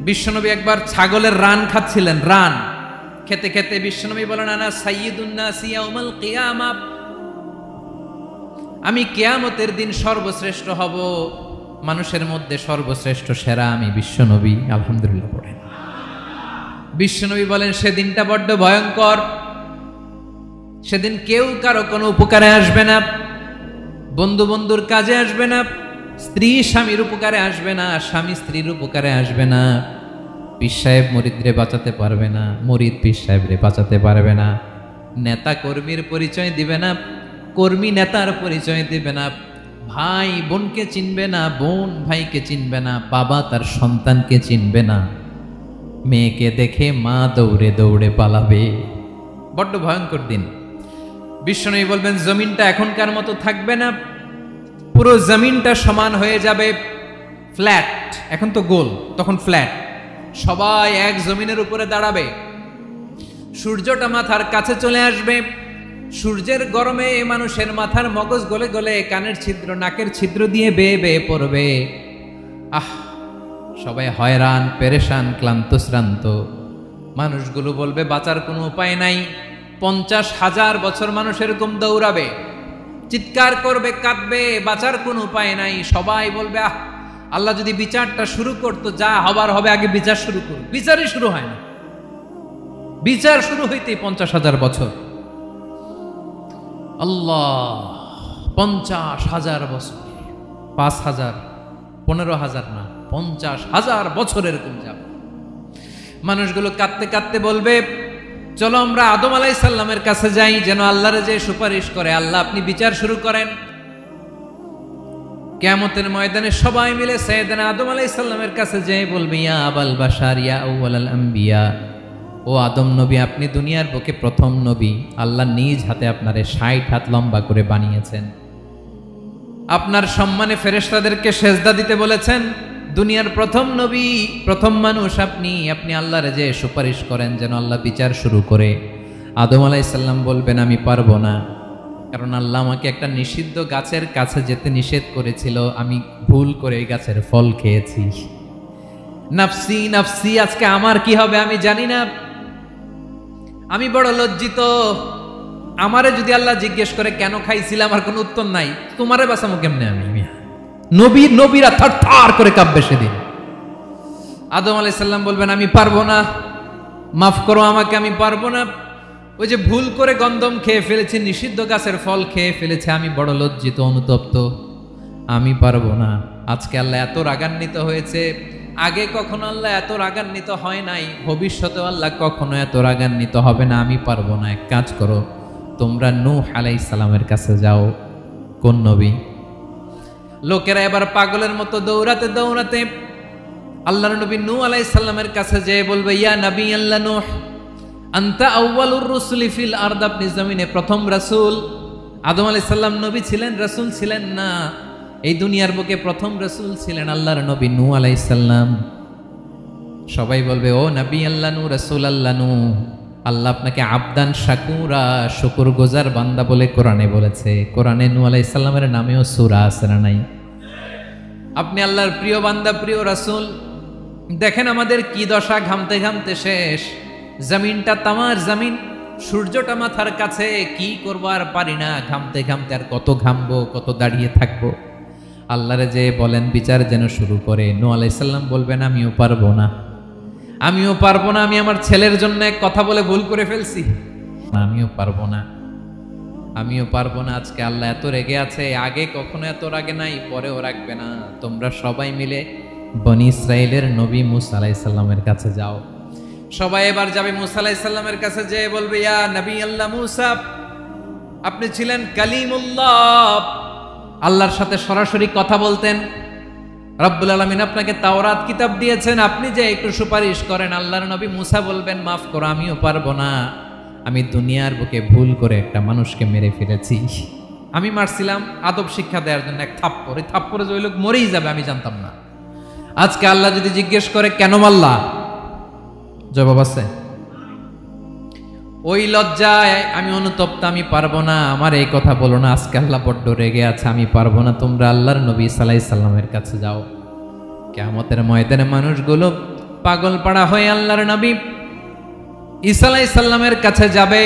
বিশ্বনবী একবার ছাগলের রান খাচ্ছিলেন। রান খেতে খেতে বিশ্বনবী বলেন, আনা সাইয়্যিদুন নাসি ইয়াউমাল কিয়ামাহ, আমি কিয়ামতের দিন সর্বশ্রেষ্ঠ হব, মানুষের মধ্যে সর্বশ্রেষ্ঠ সেরা আমি বিশ্বনবী। আলহামদুলিল্লাহ পড়েন। বিশ্বনবী বলেন, সেদিনটা বড্ড ভয়ঙ্কর, সেদিন কেউ কারো কোনো উপকারে আসবে না, বন্ধু বন্ধুর কাজে আসবে না, স্ত্রী স্বামীর উপকারে আসবে না, স্বামী স্ত্রীর উপকারে আসবে না, পীর সাহেব মুরিদরে বাঁচাতে পারবে না, মুরিদ পীর সাহেবরে বাঁচাতে পারবে না, নেতা কর্মীর পরিচয় দিবে না, কর্মী নেতার পরিচয় দিবে না, ভাই বোনকে চিনবে না, বোন ভাইকে চিনবে না, বাবা তার সন্তানকে চিনবে না, মেয়েকে দেখে মা দৌড়ে দৌড়ে পালাবে। বড্ড ভয়ঙ্কর দিন। বিশ্বনবী বলবেন, জমিনটা এখনকার মতো থাকবে না, পুরো জমিনটা সমান হয়ে যাবে, ফ্ল্যাট। এখন তো গোল, তখন ফ্ল্যাট। সবাই এক জমিনের উপরে দাঁড়াবে, সূর্যটা মাথার কাছে চলে আসবে, সূর্যের গরমে মানুষের মাথার মগজ গলে গলে কানের ছিদ্র নাকের ছিদ্র দিয়ে বেয়ে বেয়ে পড়বে। আহ, সবাই হয়রান, পেরেশান, ক্লান্ত শ্রান্ত। মানুষগুলো বলবে বাঁচার কোনো উপায় নাই। 50,000 বছর মানুষ এরকম দৌড়াবে, চিৎকার করবে, কাঁদবে, বাঁচার কোনো উপায় নাই। সবাই বলবে, আহ, আল্লাহ যদি বিচারটা শুরু করতো, যা হবার হবে, আগে বিচার শুরু করুন। বিচারই শুরু হয় না, বিচার শুরু হইতেই 50,000 বছর। আল্লাহ, 50,000 বছর, 5,000, 15,000 না, 50,000 বছর এরকম যাবে। মানুষগুলো কাঁদতে কাঁদতে বলবে, চলো আমরা আদম আলাইহিস সালামের কাছে যাই, যেন আল্লাহরে যে সুপারিশ করে, আল্লাহ আপনি বিচার শুরু করেন। কিয়ামতের ময়দানে সবাই মিলে সাইয়েদনা আদম আলাইহিস সালামের কাছে যেয়ে বলবে, ইয়া আবাল বাশার ইয়া আউয়ালাল আম্বিয়া, ও আদম নবী, আপনি দুনিয়ার বুকে প্রথম নবী, আল্লাহ নিজ হাতে আপনারে 60 হাত লম্বা করে বানিয়েছেন, আপনার সম্মানে ফেরেশতাদেরকে সেজদা দিতে বলেছেন, দুনিয়ার প্রথম নবী, প্রথম মানুষ আপনি, আপনি আল্লাহরে যে সুপারিশ করেন যেন আল্লাহ বিচার শুরু করে। আদম আলাইহিস সালাম বলবেন, আমি পারবো না, কারণ আল্লাহ আমাকে একটা নিষিদ্ধ গাছের কাছে যেতে নিষেধ করেছিল, আমি ভুল করে এই গাছের ফল খেয়েছি। নাফসি নাফসি, আজকে আমার কি হবে আমি জানি না, আমি বড় লজ্জিত। আমারে যদি আল্লাহ জিজ্ঞেস করে কেন খাইছিলাম, আমার কোনো উত্তর নাই, তোমারে বাঁচামো কেমনে আমি? নবীরা থার করে কাঁপবে সেদিন। আদম আলাইহিস সালাম বলবেন, আমি পারবো না, মাফ করো আমাকে, আমি পারবো না, ওই যে ভুল করে গন্ধম খেয়ে ফেলেছি, নিষিদ্ধ গাছের ফল খেয়ে ফেলেছে, আমি বড় লজ্জিত, অনুতপ্ত, আমি পারবো না। আজকে আল্লাহ এত রাগান্বিত হয়েছে, আগে কখনো আল্লাহ এত রাগান্বিত হয় নাই, ভবিষ্যতেও আল্লাহ কখনো এত রাগান্বিত হবে না, আমি পারবো না। এক কাজ করো, তোমরা নূহ আলাইহিস সালামের কাছে যাও। কোন নবী? লোকেরা এবার পাগলের মতো দৌড়াতে দৌড়াতে আল্লাহর নবী নূহ আলাইহিস সালামের কাছে যেয়ে বলবে, ইয়া নবী আল্লাহ নূহ, আনতা আউয়ালুর রুসুলি ফিল আরদ, আপনি জমিনে প্রথম রাসূল। আদম আলাইহিস সালাম নবী ছিলেন, রাসূল ছিলেন না, এই দুনিয়ার বুকে প্রথম রাসূল ছিলেন আল্লাহর নবী নূহ আলাইহিস সালাম। সবাই বলবে, ও নবী আল্লাহ নূহ, রাসূল আল্লাহ নূহ, আল্লাহ আপনাকে আবদান শাকুরা, শুকরগুজার বান্দা বলে কোরআনে বলেছে। কোরআনে নূহ আলাইহিস সালামের নামেও সূরা আছে না নাই? আপনি আল্লাহর প্রিয় বান্দা, প্রিয় রাসূল। দেখেন আমাদের কি দশা, ঘামতে ঘামতে শেষ, জমিনটা তামার জমিন, সূর্যটা মাথার কাছে, কি করবো আর পারি না, ঘামতে ঘামতে আর কত ঘামবো, কত দাঁড়িয়ে থাকবো। আল্লাহরে যে বলেন বিচার যেন শুরু করে। নূহ আলাইহিস সালাম বলবেন, আমিও পারবো না, আমিও পারবো না, আমি আমার ছেলের জন্য এক কথা বলে ভুল করে ফেলছি, আমিও পারবো না, আমিও পারবো না। আজকে আল্লাহ এত রেগে আছে, আগে কখনো এত রাগে নাই, পরেও রাখবে না। তোমরা সবাই মিলে বনি ইসরাইলের নবী মূসা আলাইহিস সালামের কাছে যাও। সবাই এবার যাবে মূসা আলাইহিস সালামের কাছে, যেয়ে বলবে, ইয়া নবী আল্লাহ মূসা, আপনি ছিলেন কালিমুল্লাহ, আল্লাহর সাথে সরাসরি কথা বলতেন, রব্বুল আলামিন আপনাকে তাওরাত কিতাব দিয়েছেন, আপনি যে একটু সুপারিশ করেন। আল্লাহর নবী মূসা বলবেন, মাফ করো, আমিও পারবো না, আমি দুনিয়ার বুকে ভুল করে একটা মানুষকে মেরে ফেলেছি। আমি মারছিলাম আদব শিক্ষা দেওয়ার জন্য এক থাপ্পড়, এই থাপ্পড়ে যে ওই লোক মরেই যাবে আমি জানতাম না। আজকে আল্লাহ যদি জিজ্ঞেস করে কেন মারলা, জবাব আছে? ওই লজ্জায় আমি অনুতপ্ত, আমি পারবো না, আমার এই কথা বলো না। আজকে আল্লাহ বড্ড রেগে আছে, আমি পারবো না। তোমরা আল্লাহর নবী সাল্লাল্লাহু আলাইহি সাল্লামের কাছে যাও। কিয়ামতের ময়দানে মানুষগুলো পাগল পাড়া হয়ে আল্লাহর নবী ঈসা আলাইহিস সালামের কাছে যাবে,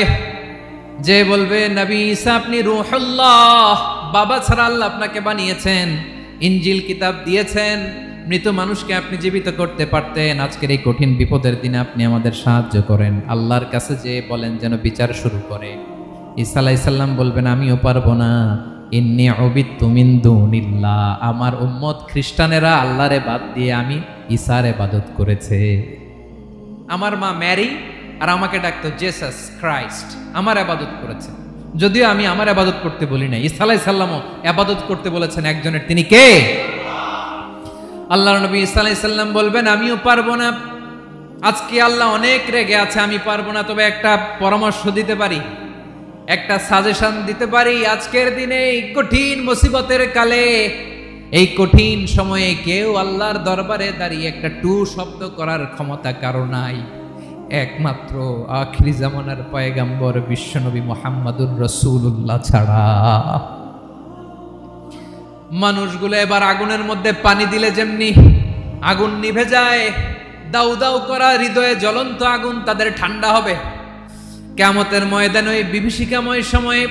যে বলবে নবী ঈসা আপনি রূহুল্লাহ, বাবা ছাড়া আল্লাহ আপনাকে বানিয়েছেন, ইনজিল কিতাব দিয়েছেন, মৃত মানুষকে আপনি জীবিত করতে পারতেন, আজকের এই কঠিন বিপদের দিনে আপনি আমাদের সাহায্য করেন। আল্লাহর কাছে যে বলেন যেন বিচার শুরু করে। ঈসা আলাইহিস সালাম বলবেন আমিও পারবো না, ইন্নী উবিদতু মিন দুনিল্লাহ, আমার উম্মত খ্রিস্টানেরা আল্লাহরে বাদ দিয়ে আমি ঈসার ইবাদত করেছে। আমার মা ম্যারি আর আমাকে ডাকতো জেসাস ক্রাইস্ট, আমার ইবাদত করেছে, যদিও আমি আমার ইবাদত করতে বলি না। ঈসা আলাইহিস সালামও ইবাদত করতে বলেছেন একজনের, তিনি কে? আল্লাহর নবী ঈসা আলাইহিস সালাম বলবেন আমিও পারবো না, আজকে আল্লাহ অনেক রেগে আছে, আমি পারবো না, তবে একটা পরামর্শ দিতে পারি, একটা সাজেশন দিতে পারি। আজকের দিনে এই কঠিন মুসিবতের কালে, এই কঠিন সময়ে কেউ আল্লাহর দরবারে দাঁড়িয়ে একটা টু শব্দ করার ক্ষমতা কারো নাই, একমাত্র আখিরি জামানার পয়গম্বর বিশ্বনবী মুহাম্মদুর রাসূলুল্লাহ ছাড়া। মানুষগুলো এবার আগুনের মধ্যে পানি দিলে যেমনি আগুন নিভে যায়, দাউ দাউ করা হৃদয়ে জ্বলন্ত আগুন তাদের ঠান্ডা হবে। কিয়ামতের ময়দানে ওই বিভীষিকাময় সময়ে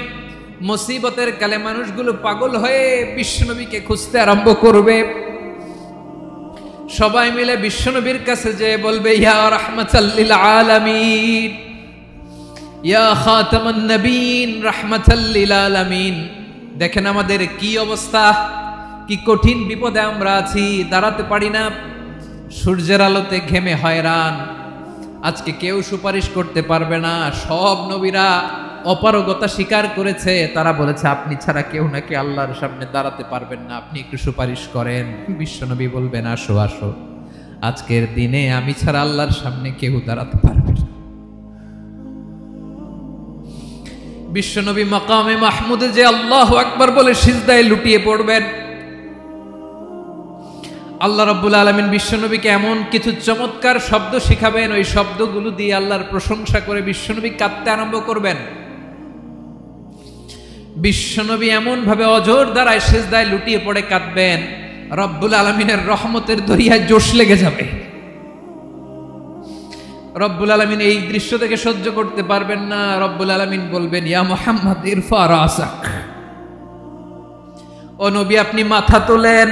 মুসিবতের কালে মানুষগুলো পাগল হয়ে বিশ্বনবীকে খুঁজতে আরম্ভ করবে। সবাই মিলে বিশ্বনবীর কাছে যে বলবে ইয়া রাহমাতাল লিল আলামিন, ইয়া খাতামান নবীন, রাহমাতাল লিল আলামিন। দেখেন আমাদের কি অবস্থা, কি কঠিন বিপদে আমরা আছি, দাঁড়াতে পারি না, সূর্যের আলোতে ঘেমে হয়রান। আজকে কেউ সুপারিশ করতে পারবে না, সব নবীরা অপারগতা স্বীকার করেছে, তারা বলেছে আপনি ছাড়া কেউ নাকি আল্লাহর সামনে দাঁড়াতে পারবেন না, আপনি একটু সুপারিশ করেন। বিশ্বনবী বলবেন আসো আসো, আজকের দিনে আমি ছাড়া আল্লাহর সামনে কেউ দাঁড়াতে পারবে না। বিশ্বনবী মাকামে মাহমুদে যে আল্লাহু আকবার বলে সিজদায় লুটিয়ে পড়বেন। আল্লাহ রাব্বুল আলামিন বিশ্বনবীকে এমন কিছু চমৎকার শব্দ শিখাবেন, ওই শব্দগুলো দিয়ে আল্লাহর প্রশংসা করে বিশ্বনবী কাঁদতে আরম্ভ করবেন। বিশ্বনবী এমন ভাবে অজর দ্বারায় সিজদায় লুটিয়ে পড়ে কাঁদবেন, রব্বুল আলামিনের রহমতের দরিয়ায় জোশ লেগে যাবে। রব্বুল আলামিন এই দৃশ্য থেকে সহ্য করতে পারবেন না। রব্বুল আলামিন বলবেন ইয়া মুহাম্মদ ইরফা রাসাক, ও নবী আপনি মাথা তোলেন,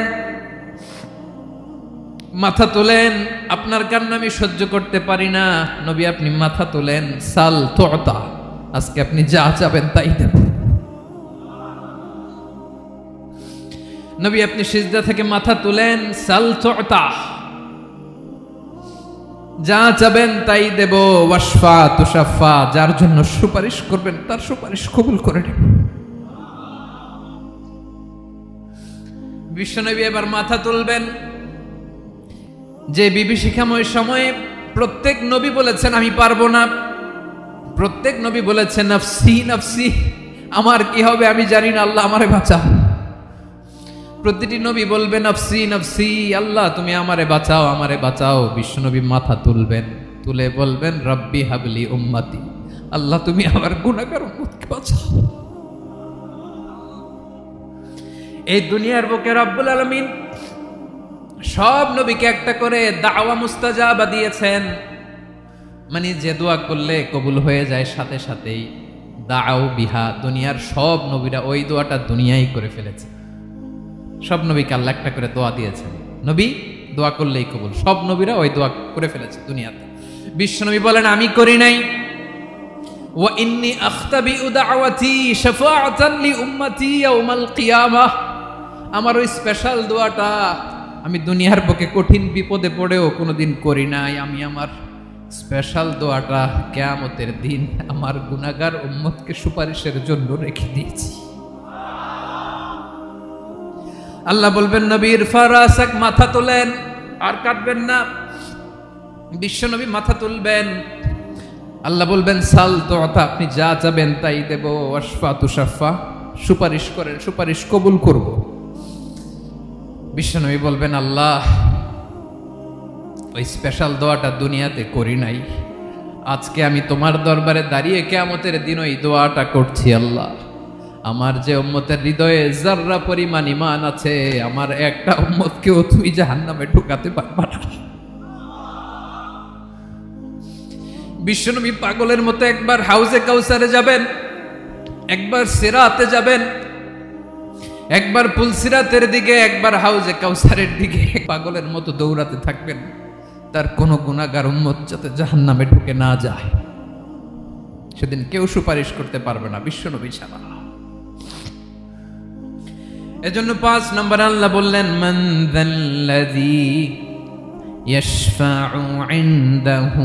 মাথা তোলেন, আপনার কান্না আমি সহ্য করতে পারি না। নবী আপনি মাথা তোলেন, সাল তুতা, আজকে আপনি যা চাবেন তাই দেব। নবী আপনি সিজদা থেকে মাথা তুলেন, সাল তুতা, যা চাবেন তাই দেব। ওয়াশফা তুশাফা, যার জন্য সুপারিশ করবেন তার সুপারিশ কবুল করে নেব। বিশ্বনবী এবার মাথা তুলবেন। যে বিভীষিকাময় সময়ে প্রত্যেক নবী বলেছেন আমি পারবো না, প্রত্যেক নবী বলেছেন নফসি নফসি, আমার কি হবে আমি জানি না, আল্লাহ আমারে বাঁচাও। প্রতিটি নবী বলবেন নফসি নফসি, আল্লাহ তুমি আমারে বাঁচাও আমারে বাঁচাও। বিশ্বনবী মাথা তুলবেন, তুলে বলবেন রব্বি হাবলি উম্মতি, আল্লাহ তুমি আমার গুনাহগার উম্মতকে বাঁচাও। এই দুনিয়ার বুকে রব্বুল আলামিন সব নবীকে একটা করে দাওয়া মুস্তাজাবা দিয়েছেন, মানে যে দোয়া করলে কবুল হয়ে যায় সাথে সাথেই। দাও বিহা, দুনিয়ার সব নবীরা ওই দোয়াটা দুনিয়ায় করে ফেলেছে। সব নবীকে আল্লাহ একটা করে দোয়া দিয়েছেন, নবী দোয়া করলেই কবুল, সব নবীরা ওই দোয়া করে ফেলেছে দুনিয়াতে। বিশ্বনবী বলেন আমি করি নাই। ওয়া ইন্নী আখতাবিউ দাওয়াতি শাফাআতান লি উম্মতি ইয়াউমাল কিয়ামাহ, আমার ওই স্পেশাল দোয়াটা আমি দুনিয়ার বুকে কঠিন বিপদে পড়েও কোনোদিন করি নাই। আমি আমার স্পেশাল দোয়াটা কিয়ামতের দিন আমার গুনাহগার উম্মতকে সুপারিশের জন্য রেখে দিয়েছি। আল্লাহ বলবেন নবীর ফারাসাক, মাথা তোলেন, আর কাটবেন না। বিশ্বনবী মাথা তুলবেন, আল্লাহ বলবেন সাল তুতা, আপনি যা চাবেন তাই দেব। ওয়াশফা তুশাফা, সুপারিশ করেন সুপারিশ কবুল করব। বিশ্বনবী বলবেন আল্লাহ ওই স্পেশাল দোয়াটা দুনিয়াতে করি নাই, আজকে আমি তোমার দরবারে দাঁড়িয়ে কিয়ামতের দিন ওই দোয়াটা করছি। আল্লাহ আমার যে উম্মতের হৃদয়ে যাররা পরিমাণ ঈমান আছে, আমার একটা উম্মতকেও তুই জাহান্নামে ঢুকাতে পারবা না। বিশ্বনবী পাগলের মতো একবার হাউজে কাউসারে যাবেন, একবার সিরাতে যাবেন, একবার পুলসিরাতের দিকে, একবার হাউজে কাউসারের দিকে পাগলের মতো দৌড়াতে থাকবেন। তার কোনো গুনাহগার উম্মত যাতে জাহান্নামে ঢুকে না যায়, সেদিন কেউ সুপারিশ করতে পারবে না বিশ্বনবী ছাড়া। এজন্য 5 নম্বর আল্লাহ বললেন, মান যাল্লাযী ইয়াশফাউ ইনদাহু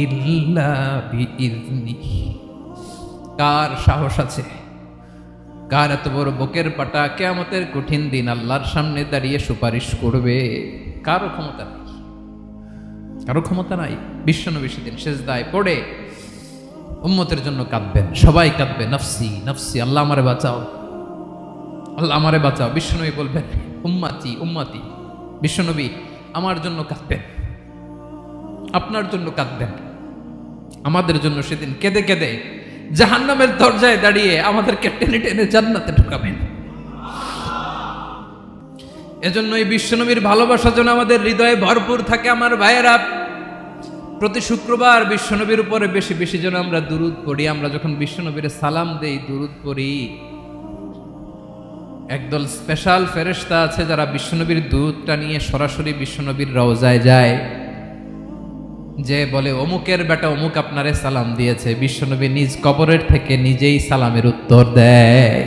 ইল্লা বিইযনিহি। কার সাহস আছে, কার এত বড় বুকের পাটা কিয়ামতের কঠিন দিন আল্লাহর সামনে দাঁড়িয়ে সুপারিশ করবে? কারো ক্ষমতা নেই, কারো ক্ষমতা নাই। বিশ্বনবী সেদিন সিজদায় পড়ে উম্মতের জন্য কাঁদবেন, সবাই কাঁদবে, নফসি নফসি, আল্লাহ আমারে বাঁচাও, আল্লাহ আমারে বাঁচাও। বিশ্বনবী বলবেন, উম্মতি উম্মতি। বিশ্বনবী আমার জন্য কাঁদবেন, আপনার জন্য কাঁদবেন, আমাদের জন্য সেদিন কেঁদে কেঁদে জাহান্নামের দরজায় দাঁড়িয়ে আমাদেরকে টেনে টেনে জান্নাতে ঢুকাবেন। এজন্য এই বিশ্বনবীর ভালোবাসা যেন আমাদের হৃদয়ে ভরপুর থাকে। আমার ভাইয়েরা, প্রতি শুক্রবার বিশ্বনবীর উপরে বেশি বেশি যেন আমরা দুরূদ পড়ি। আমরা যখন বিশ্বনবীর সালাম দেই, দুরূদ পড়ি, একদল স্পেশাল ফেরেশতা আছে যারা বিশ্বনবীর দুরূদটা নিয়ে সরাসরি বিশ্বনবীর রওজায় যায়, যে বলে অমুকের বেটা অমুক আপনারে সালাম দিয়েছে। বিশ্বনবী নিজ কবরের থেকে নিজেই সালামের উত্তর দেয়।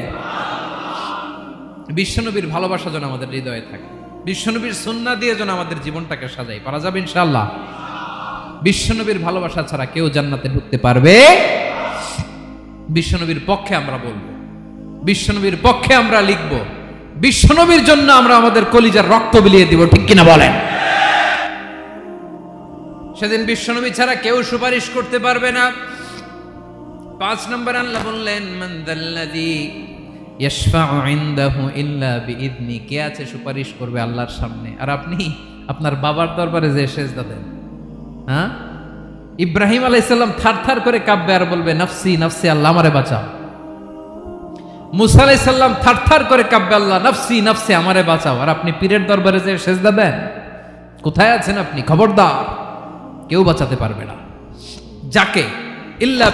বিশ্বনবীর ভালোবাসা যেন আমাদের হৃদয়ে থাকে, বিশ্বনবীর সুন্নাহ দিয়ে যেন আমাদের জীবনটাকে সাজাই। পারা যাবে ইনশাআল্লাহ। বিশ্বনবীর ভালোবাসা ছাড়া কেউ জান্নাতে ঢুকতে পারবে? বিশ্বনবীর পক্ষে আমরা বলবো, বিশ্বনবীর পক্ষে আমরা লিখব, বিশ্বনবীর জন্য আমরা আমাদের কলিজার রক্ত বিলিয়ে দিব, ঠিক কিনা বলেন? সেদিন বিশ্বনবী ছাড়া কেউ সুপারিশ করতে পারবে না। 5 নম্বর আল্লাহ বললেন, মান যাল্লাযী ইয়াশফাউ ইনদাহু ইল্লা বিইযনি। কে আছে সুপারিশ করবে আল্লাহর সামনে? আর আপনি আপনার বাবার দরবারে যে সেজদা দেন, হ্যাঁ, ইব্রাহিম আলাইহিস সালাম থারথার করে কাঁপবে আর বলবে, নফসি নফসি, আল্লাহ আমারে বাঁচাও। মুসা আলাইহিস সালাম থারথার করে কাঁপবে, আল্লাহ নফসি নফসি, আমারে বাঁচাও। আর আপনি পীরের দরবারে যে সেজদা দেন, কোথায় আছেন আপনি? খবরদার, কেউ বাঁচাতে পারবে না। যাকে ইল্লা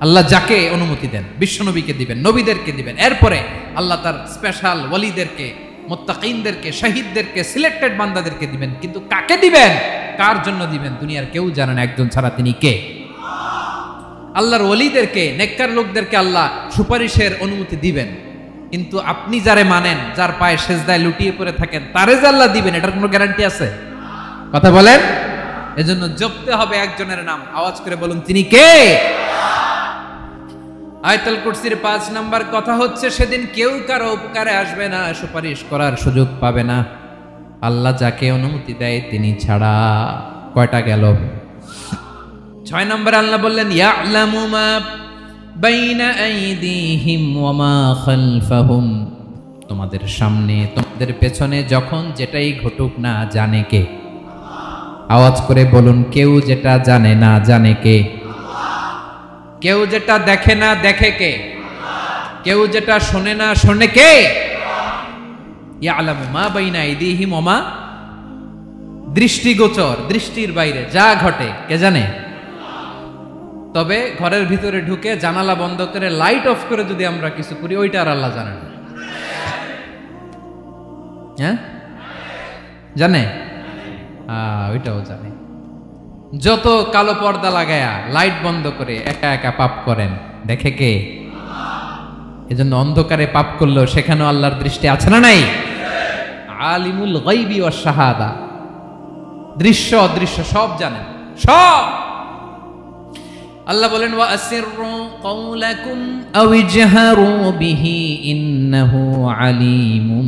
আল্লাহ যাকে অনুমতি দেন, বিশ্বনবীকে দিবেন, নবীদেরকে দিবেন, এরপরে আল্লাহ তার স্পেশাল ওয়ালিদেরকে, মুত্তাকিনদেরকে, শহীদদেরকে, সিলেক্টেড বান্দাদেরকে দিবেন। কিন্তু কাকে দিবেন, কার জন্য দিবেন, দুনিয়ার কেউ জানে না, একজন ছাড়া, তিনি কে? আল্লাহর ওয়ালিদেরকে, নেককার লোকদেরকে আল্লাহ সুপারিশের অনুমতি দিবেন। কিন্তু আপনি যারে মানেন, যার পায়ে সেজদায় লুটিয়ে পড়ে থাকেন, তারে যে আল্লাহ দিবেন, এটার কোনো গ্যারান্টি আছে? কথা বলেন। এজন্য জপতে হবে একজনের নাম, আওয়াজ করে বলুন, তিনি কে? আয়াতুল কুরসির 5 নাম্বার কথা হচ্ছে, সেদিন কেউ কারো উপকারে আসবে না, সুপারিশ করার সুযোগ পাবে না, আল্লাহ যাকে অনুমতি দেয় তিনি ছাড়া। কয়টা গেল? 6 নাম্বার আল্লাহ বললেন, ইয়ালামু মা বাইনা আইদিহিম ওয়া মা খালফাহুম। তোমাদের সামনে, তোমাদের পেছনে যখন যেটাই ঘটুক না, জানে কে? আওয়াজ করে বলুন, কেউ যেটা জানে না, জানে কে? কেউ যেটা দেখে না, দেখে কে? কেউ যেটা শোনে না, শোনে কে? ইয়ালামু মা বাইনা আইদিহিম ওয়া মা, দৃষ্টিগোচর, দৃষ্টির বাইরে যা ঘটে কে জানে? তবে ঘরের ভিতরে ঢুকে জানালা বন্ধ করে লাইট অফ করে যদি আমরা কিছু করি, ওইটা আর আল্লাহ জানে না। হ্যাঁ, জানে? ওইটাও জানে। যত কালো পর্দা লাগায়া লাইট বন্ধ করে একা একা পাপ করেন, দেখে কে? এজন্য অন্ধকারে পাপ করলেও সেখানেও আল্লাহর দৃষ্টি আছে না নাই? আলিমুল গায়বি ওয়াশ শাহাদা, দৃশ্য অদৃশ্য সব জানেন, সব। আল্লাহ বলেন, ওয়া আসিররু কাওলাকুম আও ইজহারু বিহি ইন্নাহু আলিমুম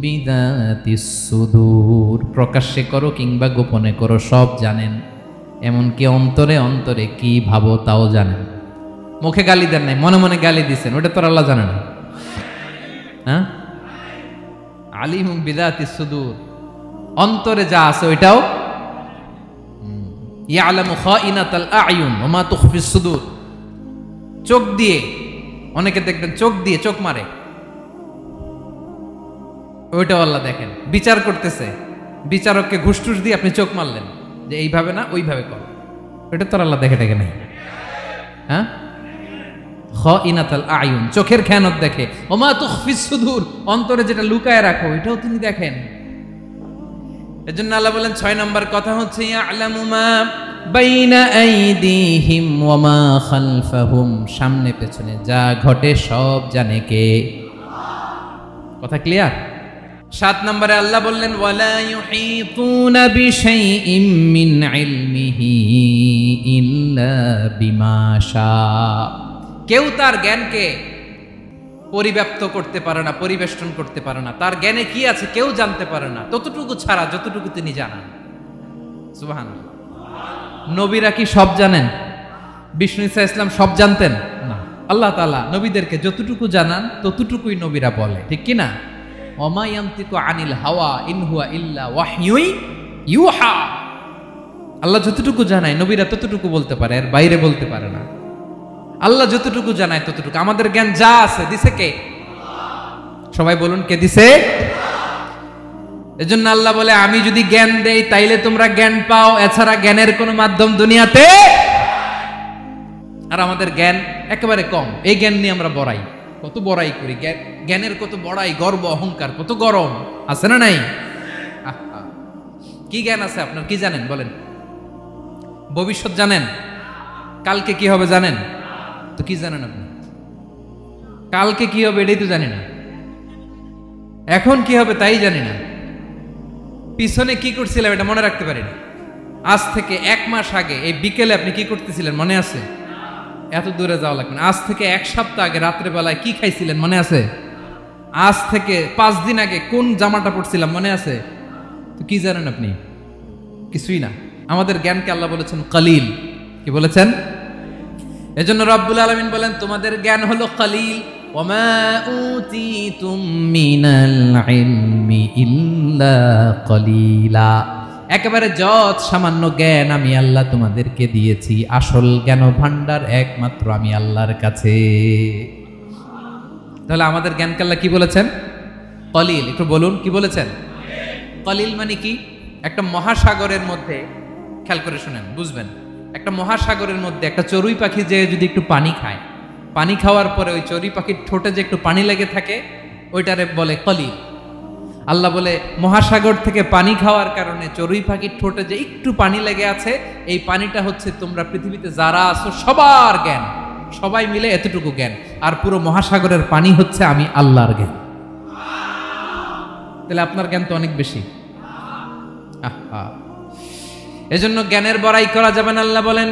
বিযাতিস সুদূর। প্রকাশ্যে করো কিংবা গোপনে করো, সব জানেন। এমনকি অন্তরে অন্তরে কি ভাবো তাও জানেন। মুখে গালি দেন নাই, মনে মনে গালি দিছেন, ওটা তো আল্লাহ জানে না? হ্যাঁ, আলিমুম বিযাতিস সুদূর, অন্তরে যা আছে ওইটাও। ইয়ালামু খাইনাতাল আয়ুন ওয়া মা তুখফিস সুদূর। চোখ দিয়ে, অনেকে দেখবেন চোখ দিয়ে চোখ মারে, ওইটাও আল্লাহ দেখেন। বিচার করতেছে, বিচারককে ঘুষ টুস দিয়ে আপনি চোখ মারলেন যে এইভাবে না ওইভাবে কর, এটা তো আল্লাহ দেখে দেখে নাই। হ্যাঁ, খাইনাতুল আয়ুন, চোখের খেয়ানত দেখে। ওমা তুখফিস সুদূর, অন্তরে যেটা লুকায় রাখো এটাও তিনি দেখেন। এজন্য আল্লাহ বলেন 6 নম্বর কথা হচ্ছে ইয়ালামু মা বাইনা আইদিহিম ওয়া মা খালফাহুম, সামনে পেছনে যা ঘটে সব জানে কে? কথা ক্লিয়ার? 7 নম্বরে আল্লাহ বললেন ওয়ালা ইউহিতুনা বিশাইইম মিন ইলমিহি ইল্লা বিমা শা, কেউ তার জ্ঞানকে পরিব্যাপ্ত করতে পারে না, পরিবেষ্টন করতে পারে না। তার জ্ঞানে কি আছে কেউ জানতে পারে না, ততটুকু ছাড়া যতটুকু তিনি জানান। সুবহানাল্লাহ। নবীরা কি সব জানেন? বিষ্ণু ঈসা ইসলাম সব জানতেন না। আল্লাহ তাআলা নবীদেরকে যতটুকু জানান ততটুকুই নবীরা বলে, ঠিক কি না? ওমা ইয়ানতিকু আনিল হাওয়া ইন হুয়া ইল্লা ওয়াহয়ুন ইউহা। আল্লাহ যতটুকু জানায় নবীরা ততটুকু বলতে পারে, এর বাইরে বলতে পারে না। আল্লাহ যতটুকু জানায় ততটুকু। আমাদের জ্ঞান যা আছে দিছে কে? সবাই বলুন, কে দিছে? এজন্য আল্লাহ বলে আমি যদি জ্ঞান দেই তাইলে তোমরা জ্ঞান পাও, এছাড়া জ্ঞানের কোনো মাধ্যম দুনিয়াতে। আর আমাদের জ্ঞান একেবারে কম, এই জ্ঞান নিয়ে আমরা বড়াই, কত বড়াই করি, জ্ঞানের কত বড়াই, গর্ব অহংকার, কত গরম আছে না নাই? কি জ্ঞান আছে আপনার? কি জানেন বলেন? ভবিষ্যৎ জানেন? কালকে কি হবে জানেন? তো কি জানেন আপনি? কালকে কি হবে এটাই তো জানি না, এখন কি হবে তাই জানি না, পিছনে কি করছিলাম এটা মনে রাখতে পারি না। আজ থেকে 1 মাস আগে এই বিকেলে আপনি কি করতেছিলেন মনে আছে? এত দূরে যাওয়া লাগবে না। আজ থেকে 1 সপ্তাহ আগে রাত্রে বেলায় কি খাইছিলেন মনে আছে? আজ থেকে 5 দিন আগে কোন জামাটা পরছিলাম মনে আছে? তো কি জানেন আপনি? কিছুই না। আমাদের জ্ঞানকে আল্লাহ বলেছেন কলিল। কি বলেছেন? এজন্য রব্বুল আলামিন বলেন তোমাদের জ্ঞান হলো কলিল। ওমা উতিতুম মিনাল ইলমি ইল্লা কলিলা, একেবারে যত সামান্য জ্ঞান আমি আল্লাহ তোমাদেরকে দিয়েছি, আসল জ্ঞান ভান্ডার একমাত্র আমি আল্লাহর কাছে। তাহলে আমাদের জ্ঞানকে আল্লাহ কি বলেছেন? কলিল। একটু বলুন কি বলেছেন? কলিল মানে কি? একটা মহাসাগরের মধ্যে, খেয়াল করে শুনেন বুঝবেন, একটা মহাসাগরের মধ্যে একটা চড়ুই পাখি যে যদি একটু পানি খায়, পানি খাওয়ার পরে ওই চড়ুই পাখির ঠোঁটে যে একটু পানি লেগে থাকে ওইটারে বলে কলিল। আল্লাহ বলে মহাসাগর থেকে পানি খাওয়ার কারণে চড়ুই পাখির ঠোঁটে যে একটু পানি লেগে আছে, এই পানিটা হচ্ছে তোমরা পৃথিবীতে যারা আছো সবার জ্ঞান, সবাই মিলে এতটুকু জ্ঞান, আর পুরো মহাসাগরের পানি হচ্ছে আমি আল্লাহর জ্ঞান। তাহলে আপনার জ্ঞান তো অনেক বেশি। এজন্য জ্ঞানের বড়াই করা যাবে না। আল্লাহ বলেন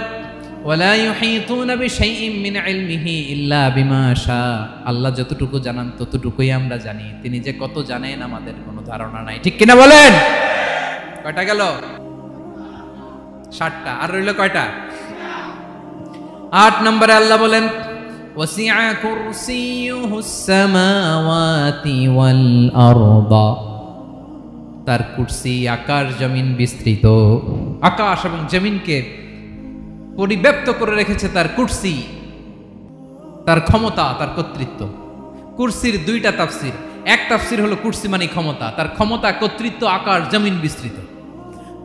ওয়ালা ইউহিতুনা বিশাইইম মিন ইলমিহি ইল্লা বিমা শা, আল্লাহ যতটুকু জানান ততটুকুই আমরা জানি, তিনি যে কত জানেন আমাদের কোনো ধারণা নাই, ঠিক কিনা বলেন? কয়টা গেল? 7টা। আর রইল কয়টা? 8 নম্বরে আল্লাহ বলেন ওয়াসিআ কুরসিয়ুহুস সামাওয়াতি ওয়াল আরদা, তার কুরসি আকাশ জমিন বিস্তৃত, আকাশ এবং জমিনকে পরিব্যাপ্ত করে রেখেছে তার কুরসি, তার ক্ষমতা, তার কর্তৃত্ব। কুরসির 2টা তাফসির। এক তাফসির হলো কুরসি মানে ক্ষমতা, তার ক্ষমতা, কর্তৃত্ব, আকাশ জমিন বিস্তৃত।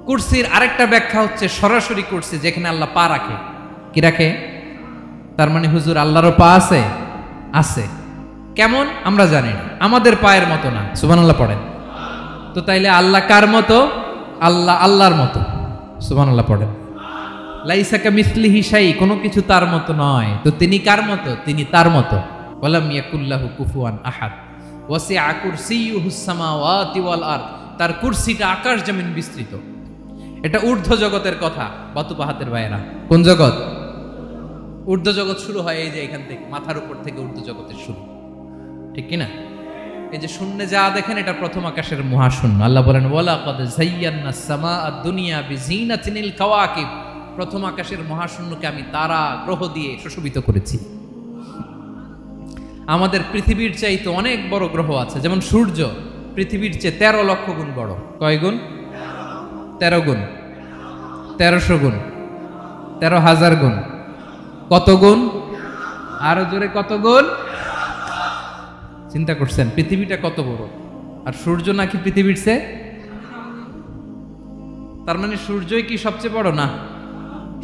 কুরসির আরেকটা ব্যাখ্যা হচ্ছে সরাসরি কুরসি, যেখানে আল্লাহ পা রাখে। কি রাখে? তার মানে হুজুর আল্লাহরও পা আছে? আছে। কেমন আমরা জানি না, আমাদের পায়ের মতো না। সুবহানাল্লাহ পড়েন তো। তাইলে আল্লাহ কার মতো? আল্লাহ আল্লাহর মতো। সুবহানাল্লাহ পড়েন। লাইসা কামিসলিহি শাই, কোনো কিছু তার মতো নয়। তো তিনি কার মতো? তিনি তার মতো। ওয়ালাম ইয়াকুল্লাহু কুফুয়ান আহাদ। ওয়াসিআ কুরসিয়ুহুস সামাওয়াতি ওয়াল আরদ, তার কুরসিটা আকাশ জমিন বিস্তৃত। এটা ঊর্ধ্ব জগতের কথা বাতুপাহাতের ভাইয়েরা। কোন জগৎ? ঊর্ধ্ব জগৎ শুরু হয় এই যে এখান থেকে, মাথার উপর থেকে ঊর্ধ্ব জগতের শুরু, ঠিক কি না? এই যে শূন্যে যা দেখেন এটা প্রথম আকাশের মহাশূন্য। আল্লাহ বলেন ওয়ালাকাদ যায়্যানাস সামাআদ দুনিয়া বিজিনাতিল কাওয়াকিব, প্রথম আকাশের মহাশূন্যকে আমি তারা গ্রহ দিয়ে সুশোভিত করেছি। আমাদের পৃথিবীর চাইতে অনেক বড় গ্রহ আছে, যেমন সূর্য পৃথিবীর চেয়ে 13 লক্ষ গুণ বড়। কয় গুণ? 13 গুণ, 1300 গুণ, 13,000 গুণ। কত গুণ? আরো জোরে কত গুণ? চিন্তা করছেন পৃথিবীটা কত বড়, আর সূর্য নাকি পৃথিবীর চেয়ে? তার মানে সূর্যই কি সবচেয়ে বড়? না,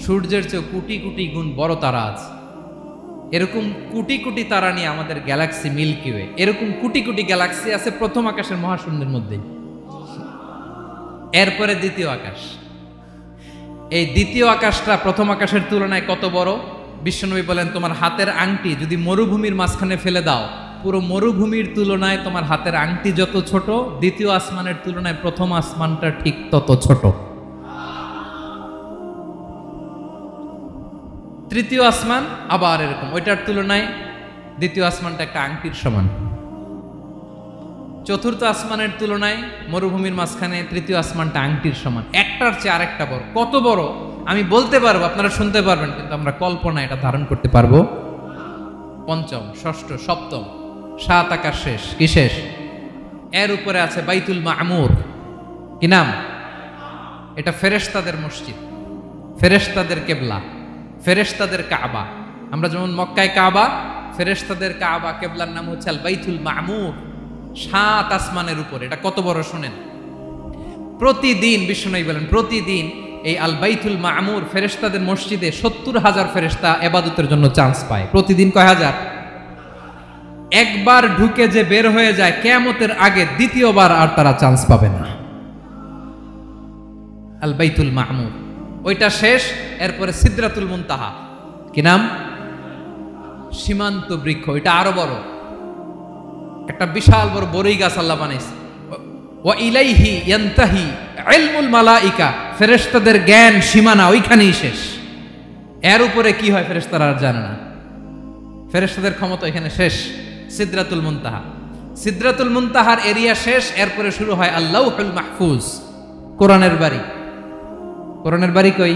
সূর্যের চেয়ে কোটি কোটি গুণ বড় তারা আছে। এরকম কোটি কোটি তারা নিয়ে আমাদের গ্যালাক্সি মিল্কি ওয়ে, এরকম কোটি কোটি গ্যালাক্সি আছে প্রথম আকাশের মহাশূন্যের মধ্যে। এরপরে দ্বিতীয় আকাশ, এই দ্বিতীয় আকাশটা প্রথম আকাশের তুলনায় কত বড়? বিশ্বনবী বলেন, তোমার হাতের আংটি যদি মরুভূমির মাঝখানে ফেলে দাও, পুরো মরুভূমির তুলনায় তোমার হাতের আংটি যত ছোট, দ্বিতীয় আসমানের তুলনায় প্রথম আসমানটা ঠিক তত ছোট। তৃতীয় আসমান আবার এরকম, ওইটার তুলনায় দ্বিতীয় আসমানটা একটা আংটির সমান। চতুর্থ আসমানের তুলনায় মরুভূমির মাঝখানে তৃতীয় আসমানটা আংটির সমান। একটার চেয়ে আরেকটা বড়। কত বড় আমি বলতে পারবো, আপনারা শুনতে পারবেন, কিন্তু আমরা কল্পনা এটা ধারণ করতে পারবো? পঞ্চম, ষষ্ঠ, সপ্তম, 7 আকাশ শেষ। কি শেষ? এর উপরে আছে বাইতুল মামুর। কি নাম? এটা ফেরেশতাদের মসজিদ, ফেরেশতাদের কেবলা, ফেরেশতাদের কাবা। আমরা যেমন মক্কায় কাবা, ফেরেশতাদের কাবা কেবলার নাম হচ্ছে আল বাইতুল মামুর। 7 আসমানের উপরে। এটা কত বড় শোনেন। প্রতিদিন বিশ্বনবী বলেন, প্রতিদিন এই আল বাইতুল মামুর ফেরেশতাদের মসজিদে 70,000 ফেরেশতা ইবাদতের জন্য চান্স পায়। প্রতিদিন কয় হাজার? একবার ঢুকে যে বের হয়ে যায় কিয়ামতের আগে দ্বিতীয়বার আর তারা চান্স পাবে না। আল বাইতুল মামুর ওইটা শেষ। এরপরে সিদরাতুল মুনতাহা। কি নাম? সীমান্ত বৃক্ষ। এটা আরো বড়, একটা বিশাল বড় বড়ই গাছ আল্লাহ বানাইছে। ওয়া ইলাইহি ইয়ানতাহি ইলমুল মালাইকা, ফেরেশতাদের জ্ঞান সীমানা ওইখানেই শেষ। এর উপরে কি হয় ফেরেশতারা আর জানে না। ফেরেশতাদের ক্ষমতা এখানে শেষ। সিদরাতুল মুনতাহা, সিদরাতুল মুনতাহার এরিয়া শেষ। এরপরে শুরু হয় আল্লাহুল মাহফুজ, কোরআনের বাড়ি। কোরআনের বাড়ি কই?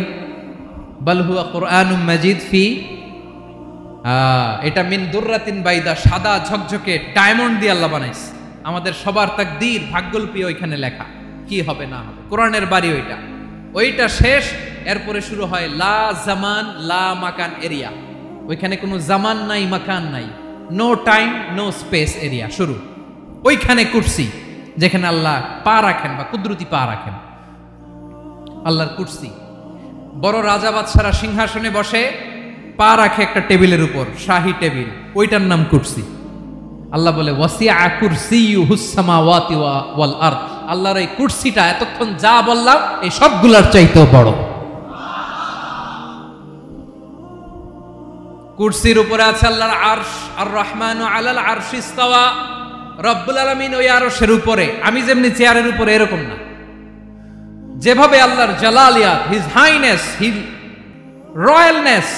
বাল হুয়া কুরআনুম মাজিদ ফি, এটা মিন দুররাতিন বাইদা, সাদা ঝকঝকে ডায়মন্ড দিয়ে আল্লাহ বানাইছে। আমাদের সবার তাকদীর ভাগ্যলিপি ওইখানে লেখা, কি হবে না হবে। কোরআনের বাড়ি ওইটা, ওইটা শেষ। এরপরে শুরু হয় লা জামান লা মাকান এরিয়া। ওইখানে কোনো জামান নাই, মাকান নাই, no time no space area শুরু। ওইখানে কুরসি, যেখানে আল্লাহ পা রাখেন বা কুদরতি পা রাখেন, আল্লাহর কুরসি। বড় রাজা বাদশারা সিংহাসনে বসে পা রাখে একটা টেবিলের উপর, শাহী টেবিল, ওইটার নাম কুরসি। আল্লাহ বলে ওয়াসিআ কুরসিয়ুহুস সামাওয়াতি ওয়াল আরদ। আল্লাহর এই কুরসিটা এতক্ষণ যা বললাম এই সবগুলোর চাইতেও বড়। কুরসির উপরে আছে আল্লাহর আরশ। আর রহমানু আলাল আরশি ইস্তাওয়া। রব্বুল আলামিন ওই আরশের উপরে। আমি যেমনি চেয়ারের উপরে এরকম না। যেভাবে আল্লাহর জালালিয়াত, হিজ হাইনেস, হিজ রয়্যালনেস,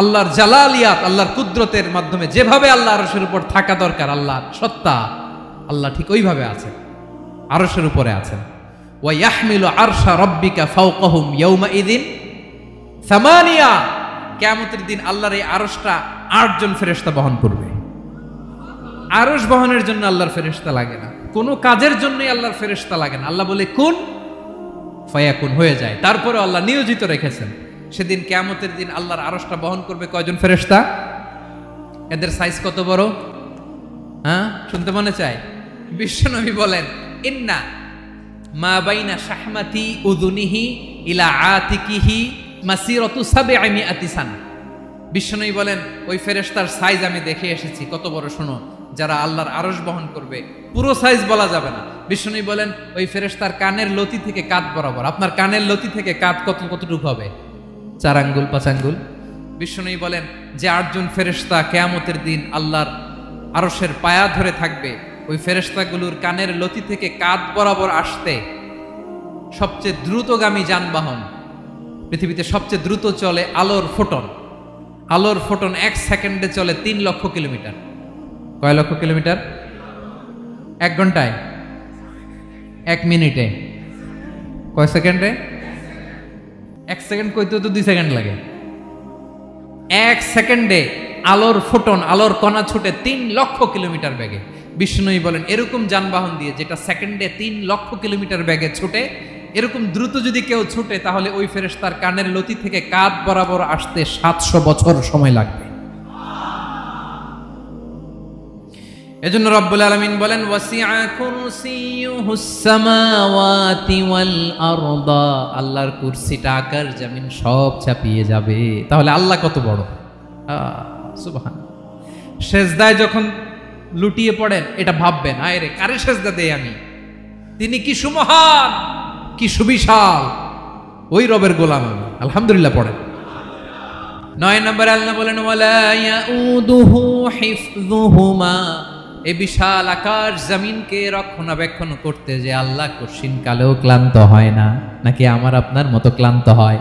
আল্লাহর জালালিয়াত, আল্লাহর কুদরতের মাধ্যমে যেভাবে আল্লাহ আরশের উপর থাকা দরকার, আল্লাহর সত্তা, আল্লাহ ঠিক ওইভাবে আছেন, আরশের উপরে আছেন। ওয়া ইয়াহমিলু আরশা রাব্বিকা ফাওকাহুম ইয়াউমাইযিন সামানিয়া। কিয়ামতের দিন আল্লাহর এই আরশটা 8 জন ফেরেশতা বহন করবে। আরশ বহনের জন্য আল্লাহর ফেরেশতা লাগে না, কোনো কাজের জন্যই আল্লাহর ফেরেশতা লাগে না। আল্লাহ বলে কুন ফায়াকুন, হয়ে যায়। তারপরে আল্লাহ নিয়োজিত রেখেছেন। সেদিন কিয়ামতের দিন আল্লাহর আরশটা বহন করবে কয়জন ফেরেশতা? এদের সাইজ কত বড়? হ্যাঁ, শুনতে মনে চায়? বিশ্বনবী বলেন ইন্না মা বাইনা শাহমাতি উযুনিহি ইলা আতিকিহি মাসিরাতু 700 সানা। বিশ্বনবী বলেন ওই ফেরেশতার সাইজ আমি দেখে এসেছি। কত বড় শোনো, যারা আল্লাহর আরশ বহন করবে, পুরো সাইজ বলা যাবে না। বিশ্বনবী বলেন ওই ফেরেশতার কানের লতি থেকে কাঁধ বরাবর। আপনার কানের লতি থেকে কাঁধ কতটুকু হবে? 4 আঙ্গুল 5 আঙ্গুল। বিশ্বনবী বলেন যে 8 জন ফেরেশতা কিয়ামতের দিন আল্লাহর আরশের পায়া ধরে থাকবে, ওই ফেরেশতাগুলোর কানের লতি থেকে কাঁধ বরাবর আসতে সবচেয়ে দ্রুতগামী যানবাহন, পৃথিবীতে সবচেয়ে দ্রুত চলে আলোর ফোটন। আলোর ফোটন 1 সেকেন্ডে চলে 3 লক্ষ কিলোমিটার। কয় লক্ষ কিলোমিটার? 1 ঘন্টায়? 1 মিনিটে? কয় সেকেন্ডে? 1 সেকেন্ড কইতে তো 2 সেকেন্ড লাগে। 1 সেকেন্ডে আলোর ফোটন, আলোর কণা ছুটে 3 লক্ষ কিলোমিটার বেগে। বিষ্ণুই বলেন এরকম যানবাহন দিয়ে যেটা সেকেন্ডে 3 লক্ষ কিলোমিটার বেগে ছুটে, এরকম দ্রুত যদি কেউ ছুটে তাহলে ওই ফেরেশতার কানের লতি থেকে কাঁধ বরাবর আসতে 700 বছর সময় লাগবে। এজন্য রব্বুল আলামিন বলেন ওয়াসিআ কুরসিয়ুহুস সামাওয়াতি ওয়াল আরদা, আল্লাহর কুরসিটা আকাশ জমিন সব চাপিয়ে যাবে। তাহলে আল্লাহ কত বড়, সুবহান। সেজদায় যখন লুটিয়ে পড়েন এটা ভাববেন, আয় রে কারে সেজদা দেই আমি, তিনি কি সুমহান, কি সুবিশাল, ওই রবের গোলাম আমি, আলহামদুলিল্লাহ পড়েন। 9 নম্বরে আল্লাহ বলেন ওয়ালা ইয়াউদুহু হিফযুহুমা, এই বিশাল আকাশ জমিনকে রক্ষণাবেক্ষণ করতে যে আল্লাহ কঠিন কালেও ক্লান্ত হয় না। নাকি আমার আপনার মতো ক্লান্ত হয়?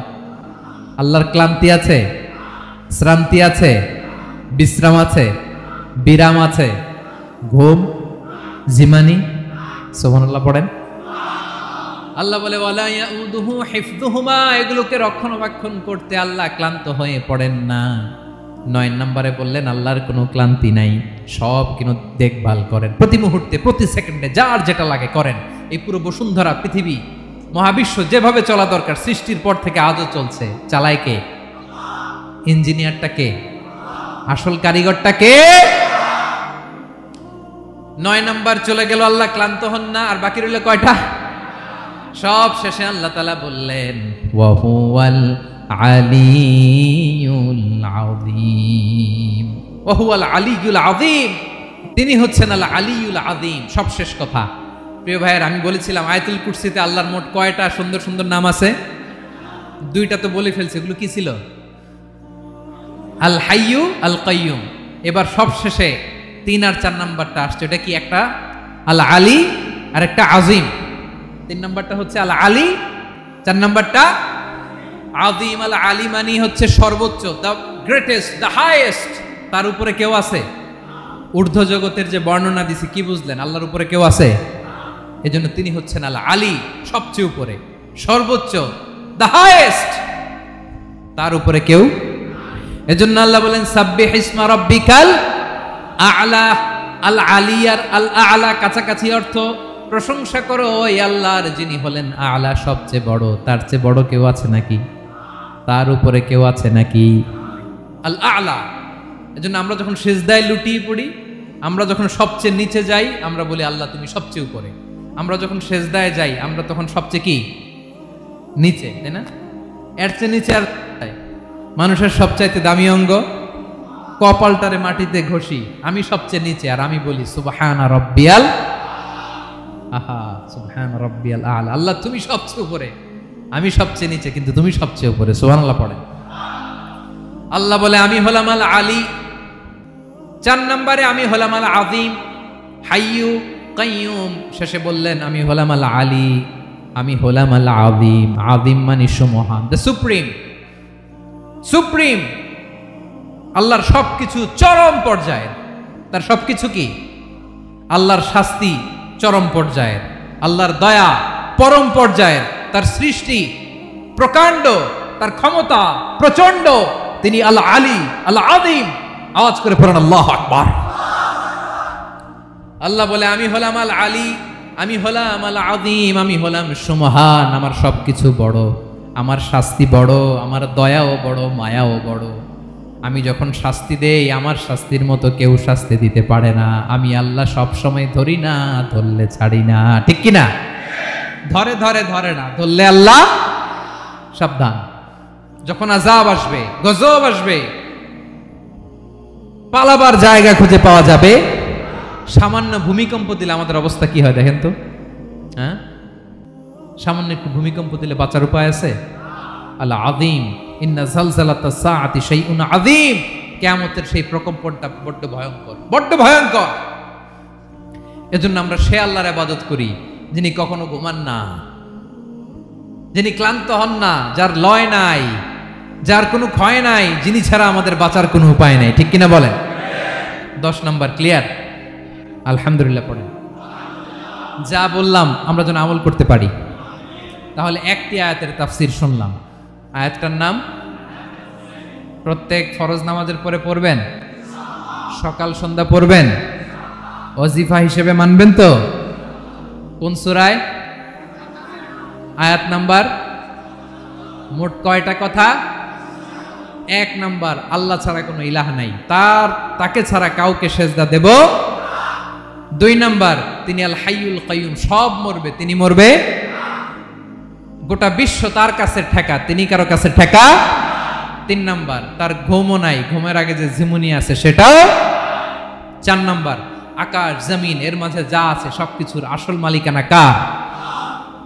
আল্লাহর ক্লান্তি আছে, শ্রান্তি আছে, বিশ্রাম আছে, বিরাম আছে, ঘুম, জিমানি? সুবহানাল্লাহ পড়েন। আল্লাহ বলে ওয়ালা ইয়াউদুহু হিফযুহুমা, এগুলোকে রক্ষণাবেক্ষণ করতে আল্লাহ ক্লান্ত হয়ে পড়েন না। 9 নম্বরে বললেন আল্লাহর কোনো ক্লান্তি নাই, সব কিন্তু দেখভাল করেন, প্রতি মুহূর্তে প্রতি সেকেন্ডে যার যেটা লাগে করেন। এই পুরো বসুন্ধরা পৃথিবী মহাবিশ্ব যেভাবে চলা দরকার সৃষ্টির পর থেকে আজও চলছে। চালায় কে? ইঞ্জিনিয়ারটা কে? আসল কারিগরটা কে? 9 নম্বর চলে গেল, আল্লাহ ক্লান্ত হন না। আর বাকি রইল কয়টা? সব শেষে আল্লাহ তাআলা বললেন ওয়া হুয়াল আলিয়ুল আযীম, ওয়া হুয়াল আলিয়ুল আযীম, তিনি হচ্ছেন আল আলিয়ুল আযীম। সব শেষ কথা। প্রিয় ভাইয়ের, আমি বলেছিলাম আয়াতুল কুরসিতে আল্লাহর মোট কয়টা সুন্দর সুন্দর নাম আছে? 2টা তো বলে ফেলছে। এগুলো কি ছিল? আল হাইয়ু, আল কাইয়ুম। এবার সব শেষে 3 আর 4 নাম্বারটা আসছে। এটা কি? একটা আল আলী আর একটা আযীম। 3 নাম্বারটা হচ্ছে আল আলী, 4 নাম্বারটা আযীম। আল আলী মানে হচ্ছে সর্বোচ্চ, দ্য গ্রেটেস্ট, দ্য হাইয়েস্ট। তার উপরে কেউ আছে? ঊর্ধ্ব জগতের যে বর্ণনা দিছি, কি বুঝলেন? আল্লাহর উপরে কেউ আছে? এজন্য তিনি হচ্ছেন আল আলী, সবচেয়ে উপরে, সর্বোচ্চ, দ্য হাইয়েস্ট। তার উপরে কেউ। এজন্য আল্লাহ বলেন সাব্বিহ ইসমা রাব্বিকাল আ'লা। আল আলী আর আল আ'লা কাছাকাছি অর্থ। প্রশংসা করো ওই আল্লাহর যিনি হলেন আ'লা, সবচেয়ে বড়। তার চেয়ে বড় কেউ আছে নাকি? তার উপরে কেউ আছে নাকি? আল আ'লা। এজন্য আমরা যখন সিজদায় লুটিয়ে পড়ি, আমরা যখন সবচেয়ে নিচে যাই, আমরা বলি আল্লাহ তুমি সবচেয়ে উপরে। আমরা যখন সিজদায় যাই, আমরা তখন সবচেয়ে কি? নিচে, তাই না? এর চেয়ে নিচে আর মানুষের সবচাইতে দামি অঙ্গ কপালটারে মাটিতে ঘষি, আমি সবচেয়ে নিচে, আর আমি বলি সুবহানা রাব্বিয়াল, আহা সুবহানা রাব্বিয়াল আ'লা। আল্লাহ তুমি সবচেয়ে উপরে, আমি সবচেয়ে নিচে, কিন্তু তুমি সবচেয়ে উপরে। সুবহানাল্লাহ পড়ে। আল্লাহ বলে আমি হলাম আল আলী। 4 নম্বরে আমি হলাম আল আযীম, হাইয়ু কাইয়ুম। শেষে বললেন আমি হলাম আল আলী, আমি হলাম আল আযীম। আযীম মানে সুমহান, দ্য সুপ্রিম। সুপ্রিম আল্লাহর সবকিছু চরম পর্যায়ের। তার সবকিছু কি? আল্লাহর শাস্তি চরম পর্যায়ের, আল্লাহর দয়া পরম পর্যায়ের, তার সৃষ্টি প্রকাণ্ড, তার ক্ষমতা প্রচন্ড। তিনি আল আলী, আল আযীম। আওয়াজ করে পড়েন আল্লাহু আকবার। আল্লাহ বলে আমি হলাম আল আলী, আমি হলাম আল আযীম, আমি হলাম সুমহান। আমার সবকিছু বড়, আমার শাস্তি বড়, আমার দয়াও বড়, মায়াও বড়। আমি যখন শাস্তি দেই, আমার শাস্তির মতো কেউ শাস্তি দিতে পারে না। আমি আল্লাহ সব সময় ধরি না, ধরলে ছাড়ি না। ঠিক কি না? ধরে ধরে ধরে না, ধরলে আল্লাহ সাবধান। যখন আযাব আসবে, গজব আসবে, পালাবার জায়গা খুঁজে পাওয়া যাবে। সামান্য ভূমিকম্প দিলে আমাদের অবস্থা কি হয় দেখেন তো? হ্যাঁ, সামান্য একটু ভূমিকম্প দিলে বাঁচার উপায় আছে? আল আযীম, ইন্না যালজালাতাস সাআতি শাইউন আযীম। কিয়ামতের সেই প্রকম্পনটা বড্ড ভয়ঙ্কর, বড্ড ভয়ঙ্কর। এজন্য আমরা সে আল্লাহর ইবাদত করি যিনি কখনো ঘুমান না, যিনি ক্লান্ত হন না, যার লয় নাই, যার কোনো ক্ষয় নাই, যিনি ছাড়া আমাদের বাঁচার কোনো উপায় নাই। ঠিক কিনা বলেন? 10 নম্বর ক্লিয়ার? আলহামদুলিল্লাহ পড়েন। যা বললাম আমরা যেন আমল করতে পারি। তাহলে একটি আয়াতের তাফসীর শুনলাম। আয়াতটার নাম প্রত্যেক ফরজ নামাজের পরে পড়বেন, সকাল সন্ধ্যা পড়বেন, ওয়াজিফা হিসেবে মানবেন তো? কোন সূরায়? আয়াত নাম্বার? মোট কয়টা কথা? 1 নাম্বার, আল্লাহ ছাড়া কোনো ইলাহ নাই, তাকে ছাড়া কাউকে সেজদা দেব 2 নাম্বার, তিনি আল হাইয়ুল কাইয়ুম, সব মরবে, তিনি মরবে। গোটা বিশ্ব তার কাছে ঠেকা, তিনি কারো কাছে ঠেকা। 3 নাম্বার, তার ঘুমও নাই, ঘুমের আগে যে ঝিমুনি আছে সেটাও। 4 নাম্বার, আকাশ জমিন এর মাঝে যা আছে সবকিছুর আসল মালিকানা কার?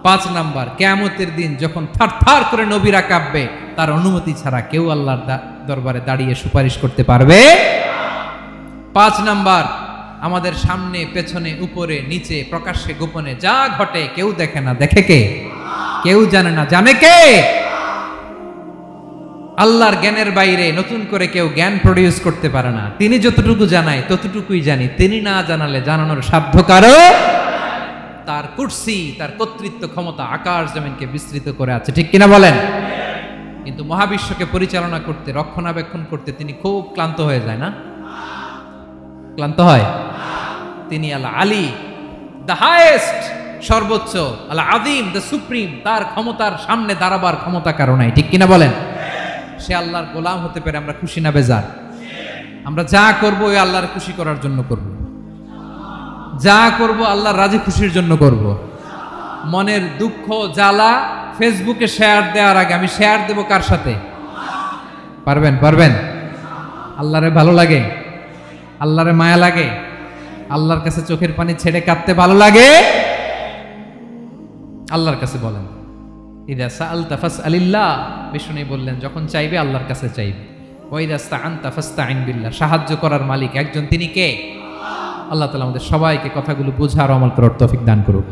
5 নাম্বার, কিয়ামতের দিন যখন থারথার করে নবীরা কাঁপবে, তার অনুমতি ছাড়া কেউ আল্লাহর দরবারে দাঁড়িয়ে সুপারিশ করতে পারবে। 5 নাম্বার, আমাদের সামনে পেছনে উপরে নিচে প্রকাশ্যে গোপনে যা ঘটে কেউ দেখে না, দেখে কে? কেউ জানে না, জানে কে? আল্লাহর জ্ঞানের বাইরে নতুন করে কেউ জ্ঞান প্রডিউস করতে পারে না। তিনি যতটুকু জানায় ততটুকুই জানি, তিনি না জানালে জানানোর সাধ্য কারো। তার কুরসি, তার কর্তৃত্ব ক্ষমতা আকাশ জমিনকে বিস্তৃত করে আছে, ঠিক কিনা বলেন? কিন্তু মহাবিশ্বকে পরিচালনা করতে, রক্ষণাবেক্ষণ করতে তিনি খুব ক্লান্ত হয়ে যায় না? ক্লান্ত হয়? তিনি আল আলী, দ্য হাইয়েস্ট, সর্বোচ্চ, আল আযীম, দ্য সুপ্রিম, তার ক্ষমতার সামনে দাঁড়াবার ক্ষমতা কারো নাই, ঠিক কিনা বলেন? সে আল্লাহর গোলাম হতে পেরে আমরা খুশি না বেজার? আমরা যা করব ওই আল্লাহর খুশি করার জন্য করব, যা করব আল্লাহর রাজি খুশির জন্য করব। মনের দুঃখ জ্বালা ফেসবুকে শেয়ার দেওয়ার আগে আমি শেয়ার দেব কার সাথে? পারবেন? পারবেন? আল্লাহরে ভালো লাগে? আল্লাহরে মায়া লাগে? আল্লাহর কাছে চোখের পানি ছেড়ে কাঁদতে ভালো লাগে? আল্লাহর কাছে বলেন, ইদা সাআলতা ফাসআলিল্লাহ, বিষ্ণু বললেন যখন চাইবে আল্লাহর কাছে চাইবে। ওয়া ইদা ইসতাআনতা ফাসতাইন বিল্লাহ, সাহায্য করার মালিক একজন, তিনি কে? আল্লাহ তাআলা আমাদের সবাইকে কথাগুলো বোঝার আমল করার তৌফিক দান করুক।